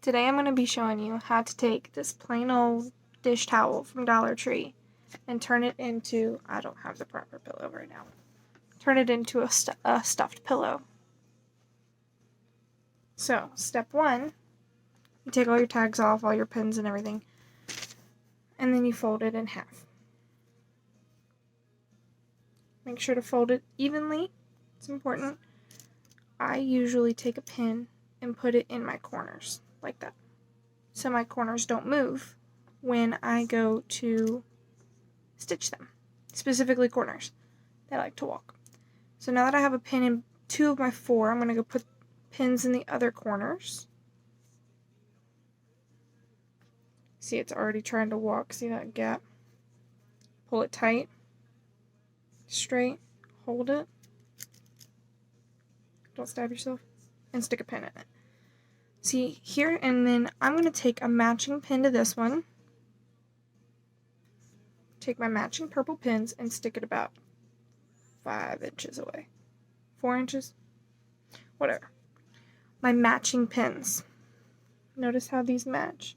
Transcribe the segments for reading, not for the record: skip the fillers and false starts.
Today I'm going to be showing you how to take this plain old dish towel from Dollar Tree and turn it into, I don't have the proper pillow right now, turn it into a stuffed pillow. So, step one, you take all your tags off, all your pins and everything, and then you fold it in half. Make sure to fold it evenly, it's important. I usually take a pin and put it in my corners, like that, so my corners don't move when I go to stitch them, specifically corners. They like to walk. So now that I have a pin in 2 of my 4, I'm going to go put pins in the other corners. See, it's already trying to walk. See that gap? Pull it tight, straight, hold it, don't stab yourself, and stick a pin in it. See here, and then I'm going to take a matching pin to this one, take my matching purple pins and stick it about 5 inches away. 4 inches? Whatever. My matching pins. Notice how these match.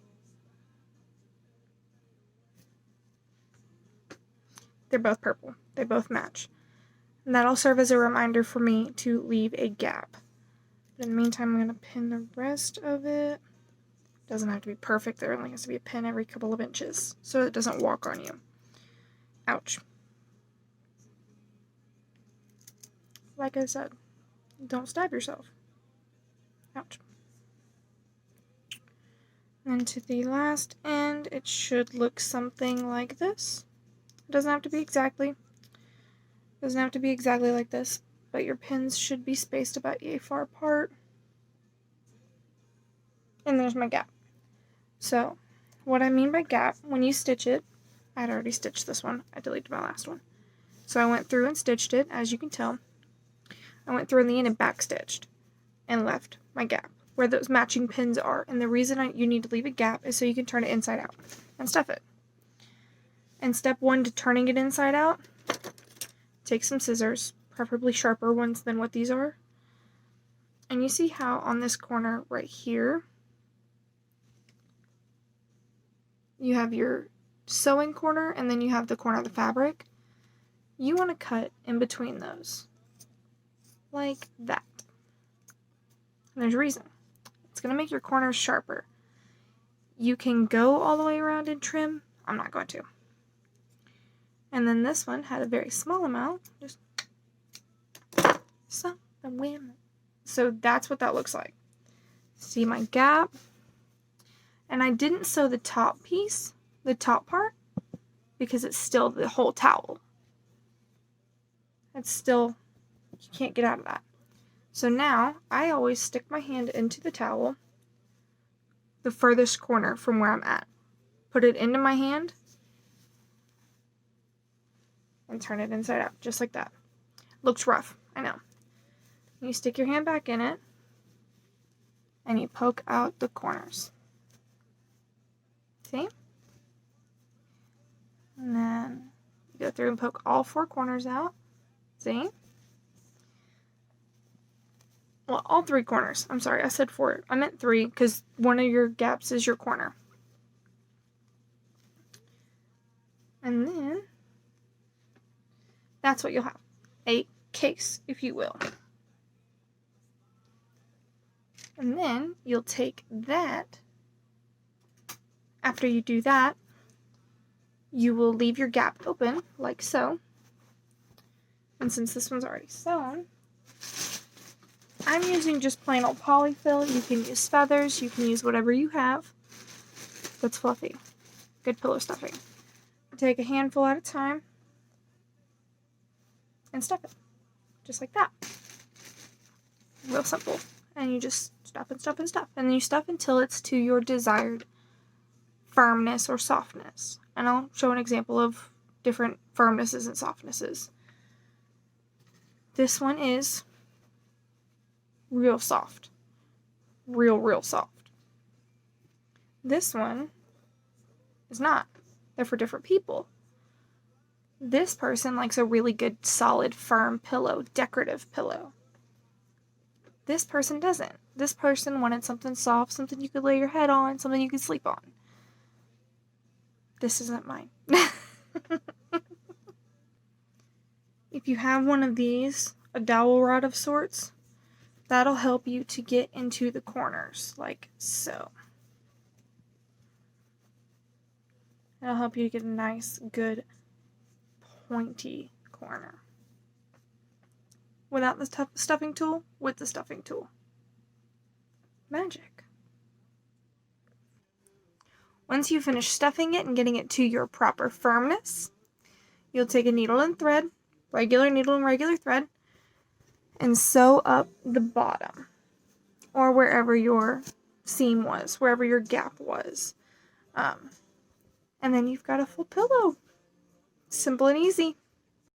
They're both purple. They both match. And that'll serve as a reminder for me to leave a gap. But in the meantime, I'm going to pin the rest of it. Doesn't have to be perfect. There only has to be a pin every couple of inches so it doesn't walk on you. Ouch. Like I said, don't stab yourself. Ouch. And to the last end, it should look something like this. It doesn't have to be exactly like this, but your pins should be spaced about yay far apart. And there's my gap. So, what I mean by gap, when you stitch it, I'd already stitched this one. I deleted my last one. So I went through and stitched it, as you can tell. I went through in the end and back stitched and left my gap where those matching pins are. And the reason you need to leave a gap is so you can turn it inside out and stuff it. And step one to turning it inside out, take some scissors, preferably sharper ones than what these are. And you see how on this corner right here, you have your sewing corner and then you have the corner of the fabric. You want to cut in between those, like that. And there's a reason. It's going to make your corners sharper. You can go all the way around and trim. I'm not going to. And then this one had a very small amount. Just so the wham. So that's what that looks like. See my gap? And I didn't sew the top piece, the top part, because it's still the whole towel. It's still, you can't get out of that. So now, I always stick my hand into the towel, the furthest corner from where I'm at. Put it into my hand, and turn it inside out, just like that. Looks rough, I know. You stick your hand back in it, and you poke out the corners. See? And then you go through and poke all 4 corners out. See? Well, all 3 corners. I'm sorry, I said 4. I meant 3 because one of your gaps is your corner. And then that's what you'll have. A case, if you will. And then you'll take that. After you do that, you will leave your gap open, like so. And since this one's already sewn, I'm using just plain old polyfill. You can use feathers, you can use whatever you have that's fluffy. Good pillow stuffing. Take a handful at a time and stuff it. Just like that. Real simple. And you just stuff and stuff and stuff. And then you stuff until it's to your desired firmness or softness. And I'll show an example of different firmnesses and softnesses. This one is real soft. Real soft. This one is not. They're for different people. This person likes a really good, solid, firm pillow, decorative pillow. This person doesn't. this person wanted something soft, something you could lay your head on, something you could sleep on. This isn't mine. If you have one of these, a dowel rod of sorts, that'll help you to get into the corners, like so. It'll help you to get a nice, good, pointy corner. Without the stuffing tool, with the stuffing tool. Magic. Once you finish stuffing it and getting it to your proper firmness, you'll take a needle and thread, regular needle and regular thread, and sew up the bottom, or wherever your seam was, wherever your gap was. And then you've got a full pillow. Simple and easy.